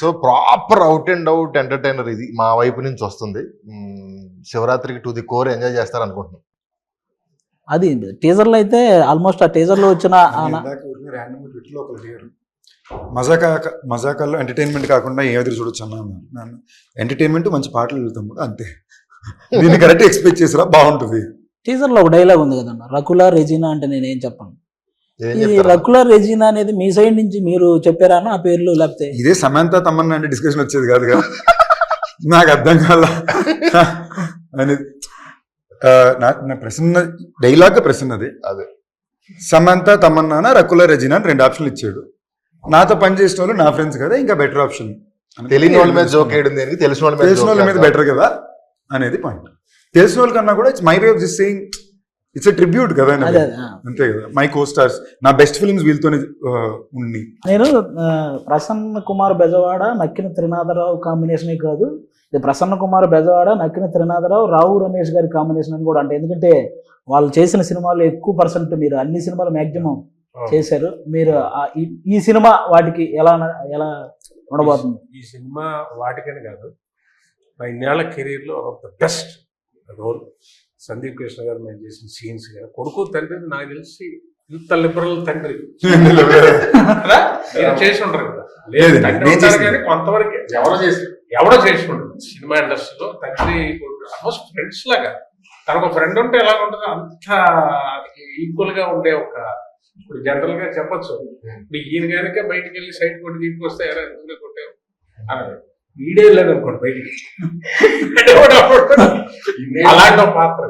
So proper out and out entertainer ఇది మా వైపు నుంచి వస్తుంది. శివరాత్రికి టు ది కోర్ ఎంజాయ్ చేస్తారు అనుకుంటున్నాం. అది టీజర్లో అయితే ఆల్మోస్ట్ ఆ టీజర్లో వచ్చిన మజాకాల్లో ఎంటర్టైన్మెంట్ కాకుండా ఏం ఎదురు చూడొచ్చు అన్నాను. ఎంటర్టైన్మెంట్ మంచి పాటలు వెళ్తాం అంతే. దీన్ని కరెక్ట్ ఎక్స్పెక్ట్ చేసిరా బాగుంటుంది. టీజర్లో ఒక డైలాగ్ ఉంది కదన్న, రకుల రెజీనా అంటే నేనేం చెప్పను. ఏం ఈ చెప్తారు? రకుల రెజీనా అనేది మీ సైడ్ నుంచి మీరు చెప్పారా ఆ పేర్లు, లేకపోతే ఇదే సమంత తమన్నా అంటే డిస్కషన్ వచ్చేది కాదు కదా. నాకు అర్థం కాల అనేది. నా ప్రశ్న డైలాగ్ ప్రశ్నది అదే సమంత తమన్నానా రకుల రెజినా అని 2 ఆప్షన్లు ఇచ్చాడు. నాతో పని చేసిన వాళ్ళు నా ఫ్రెండ్స్ కదా, ఇంకా బెటర్ ఆప్షన్. తెలియని వాళ్ళ మీద జోక్ వేయడం దేనికి, తెలిసిన వాళ్ళ మీద బెటర్ కదా అనేది పాయింట్. తెలిసిన వాళ్ళ కన్నా కూడా it's my way of this saying, it's a tribute కదా, అంతే కదా. మై కో స్టార్స్, నా బెస్ట్ ఫిల్మ్స్ వీళ్ళతోనే ఉండి. నేను ప్రసన్న కుమార్ బెజవాడ నక్కిన త్రినాథరావు కాంబినేషనే కాదు, ఇది ప్రసన్న కుమార్ బెజవాడ నక్కిన త్రినాథరావు రావు రమేష్ గారి కాంబినేషన్ అని కూడా అంటే, ఎందుకంటే వాళ్ళు చేసిన సినిమాలు ఎక్కువ పర్సెంట్ మీరు అన్ని సినిమాలు మ్యాక్సిమం చేశారు. మీరు ఈ సినిమా వాటికి ఎలా ఉండబోతుంది? ఈ సినిమా వాటికని కాదు, నా ఇన్నేళ్ల కెరీర్లో of the best role. Sandeep Krishna garu మేము చేసిన సీన్స్ కానీ, కొడుకు తండ్రి నాకు తెలిసి ఇంత లిబరల్ తండ్రి చేసి ఉంటారు కదా. లేదు కానీ కొంతవరకు ఎవరో చేసి ఉంటారు సినిమా ఇండస్ట్రీలో. తండ్రి ఆల్మోస్ట్ ఫ్రెండ్స్ లాగా, తనకు ఫ్రెండ్ ఉంటే ఎలా ఉంటుందో అంత ఈక్వల్ గా ఉండే ఒక, ఇప్పుడు జనరల్ గా చెప్పచ్చు, ఇప్పుడు ఈయన కనుక బయటకు వెళ్ళి సైడ్ కొట్టి దీనికి వస్తే ఎలా ఎందుకు కొట్టావు వీడియో లేదు అనుకోండి బయటికి అలాంటి పాత్ర